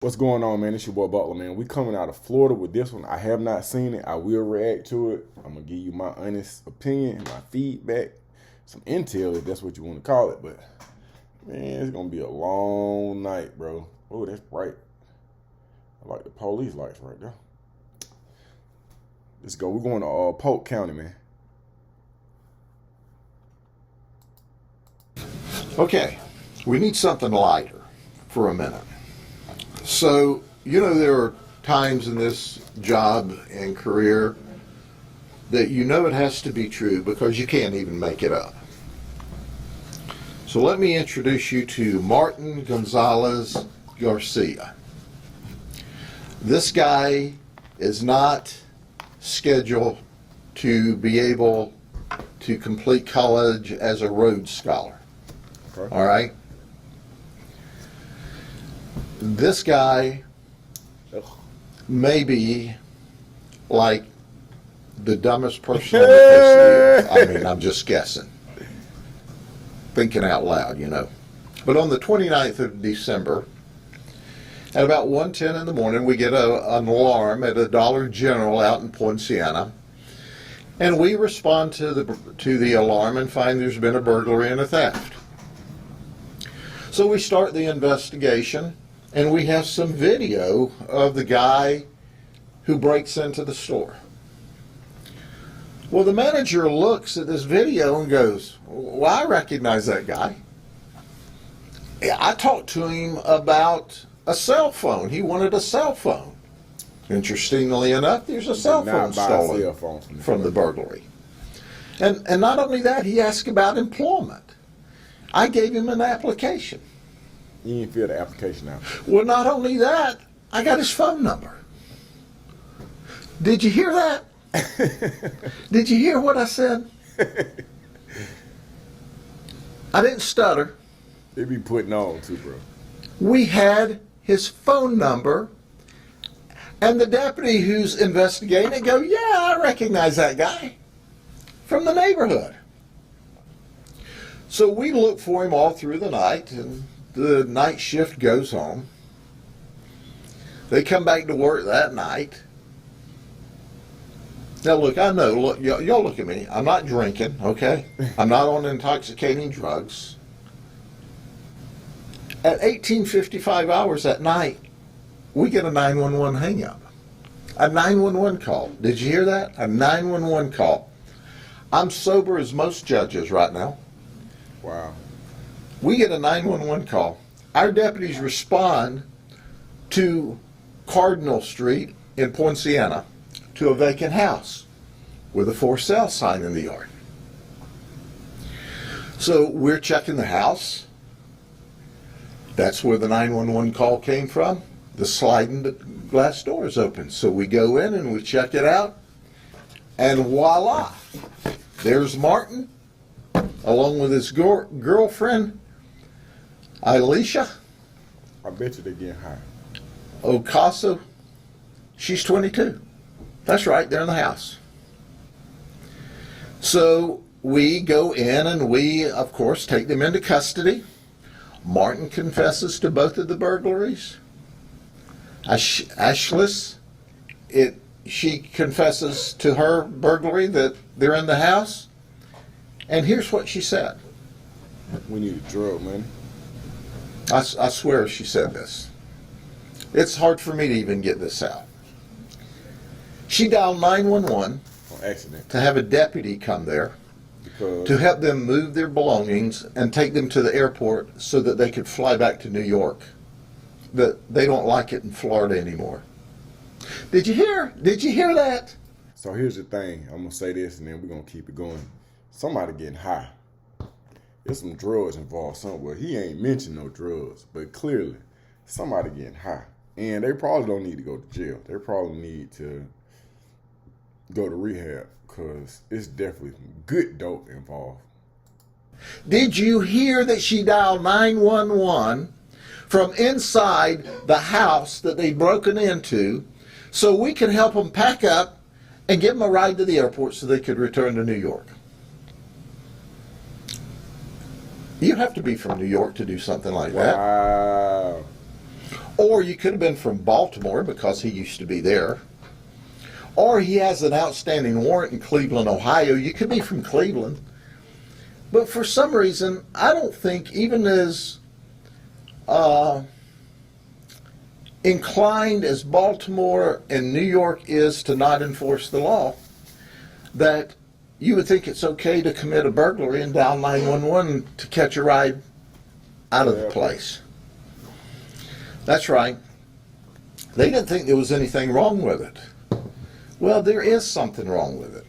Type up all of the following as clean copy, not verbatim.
What's going on, man? It's your boy Butler, man. We coming out of Florida with this one. I have not seen it. I will react to it. I'm gonna give you my honest opinion and my feedback, some intel if that's what you want to call it. But man, it's gonna be a long night, bro. Oh, that's bright. I like the police lights right there. Let's go. We're going to Polk County, man. Okay, we need something lighter for a minute. So, there are times in this job and career that it has to be true because you can't even make it up. So let me introduce you to Martin Gonzalez Garcia. This guy is not scheduled to be able to complete college as a Rhodes Scholar. Okay. All right? This guy may be like the dumbest person on the face of the earth. I mean, I'm just guessing. Thinking out loud, But on the 29th of December, at about 1:10 in the morning, we get an alarm at a Dollar General out in Poinciana. And we respond to the alarm and find there's been a burglary and a theft. So we start the investigation. And we have some video of the guy who breaks into the store. Well, the manager looks at this video and goes, well, I recognize that guy. I talked to him about a cell phone. He wanted a cell phone. Interestingly enough, there's a cell phone stolen from the burglary. And not only that, he asked about employment. I gave him an application. You didn't fill the application out. Well, not only that, I got his phone number. Did you hear that? Did you hear what I said? I didn't stutter. They be putting on too, bro. We had his phone number, and the deputy who's investigating it go, yeah, I recognize that guy from the neighborhood. So we look for him all through the night, and the night shift goes home. They come back to work that night. Now look, I know, y'all look at me. I'm not drinking, okay? I'm not on intoxicating drugs. At 18:55 hours at night, we get a 911 hang-up. A 911 call. Did you hear that? A 911 call. I'm sober as most judges right now. Wow. We get a 911 call. Our deputies respond to Cardinal Street in Poinciana to a vacant house with a for sale sign in the yard. So we're checking the house. That's where the 911 call came from. The sliding glass door is open. So we go in and we check it out. And voila, there's Martin along with his girlfriend, Alicia. I bet you they're getting high. Ocaso. She's 22. That's right, they're in the house. So we go in and we, of course, take them into custody. Martin confesses to both of the burglaries. Ashlis, she confesses to her burglary that they're in the house. And here's what she said. We need a drug, man. I swear she said this. It's hard for me to even get this out. She dialed 911 On accident. to have a deputy come there Because to help them move their belongings and take them to the airport so that they could fly back to New York. That they don't like it in Florida anymore. Did you hear? Did you hear that? So here's the thing. I'm gonna say this and then we're gonna keep it going. Somebody getting high. There's some drugs involved somewhere. He ain't mentioned no drugs, but clearly somebody getting high. And they probably don't need to go to jail. They probably need to go to rehab because it's definitely good dope involved. Did you hear that she dialed 911 from inside the house that they'd broken into so we could help them pack up and give them a ride to the airport so they could return to New York? You have to be from New York to do something like that. Wow. Or you could have been from Baltimore because he used to be there. Or he has an outstanding warrant in Cleveland, Ohio. You could be from Cleveland. But for some reason, I don't think, even as inclined as Baltimore and New York is to not enforce the law, that you would think it's okay to commit a burglary and dial 911 to catch a ride out of the place. That's right. They didn't think there was anything wrong with it. Well, there is something wrong with it.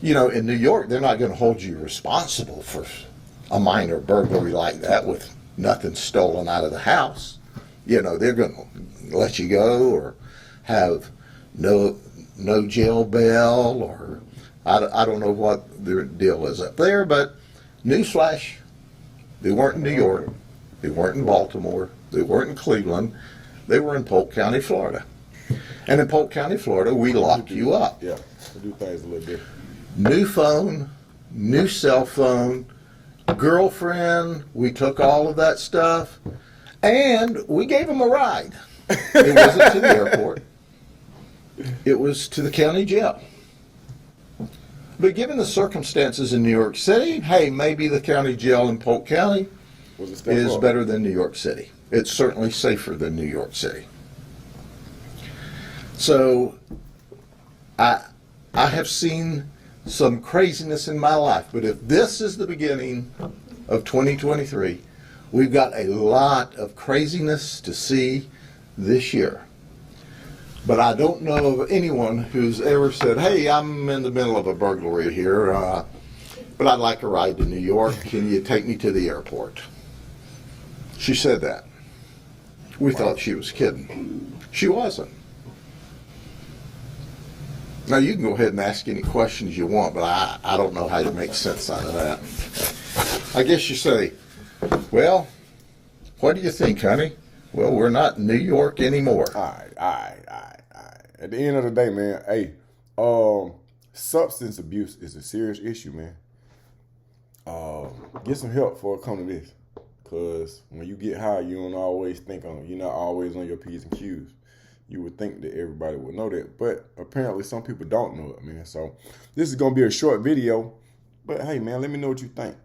You know, in New York, they're not going to hold you responsible for a minor burglary like that with nothing stolen out of the house. You know, they're going to let you go or have no jail bail, or I don't know what their deal is up there, but newsflash, they weren't in New York, they weren't in Baltimore, they weren't in Cleveland, they were in Polk County, Florida. And in Polk County, Florida, we lock you up. Yeah, we do things a little different. New phone, new cell phone, girlfriend, we took all of that stuff, and we gave him a ride. It wasn't to the airport. It was to the county jail. But given the circumstances in New York City, hey, maybe the county jail in Polk County is better than New York City. It's certainly safer than New York City. So I have seen some craziness in my life, but if this is the beginning of 2023, we've got a lot of craziness to see this year. But I don't know of anyone who's ever said, hey, I'm in the middle of a burglary here, but I'd like a ride to New York. Can you take me to the airport? She said that. We thought she was kidding. She wasn't. Now, you can go ahead and ask any questions you want, but I don't know how to make sense out of that. I guess you say, well, what do you think, honey? Well, we're not in New York anymore. All right. At the end of the day, man, hey, substance abuse is a serious issue, man. Get some help before it comes to this. Because when you get high, you don't always you're not always on your P's and Q's. You would think that everybody would know that, but apparently some people don't know it, man. So this is going to be a short video, but hey, man, let me know what you think.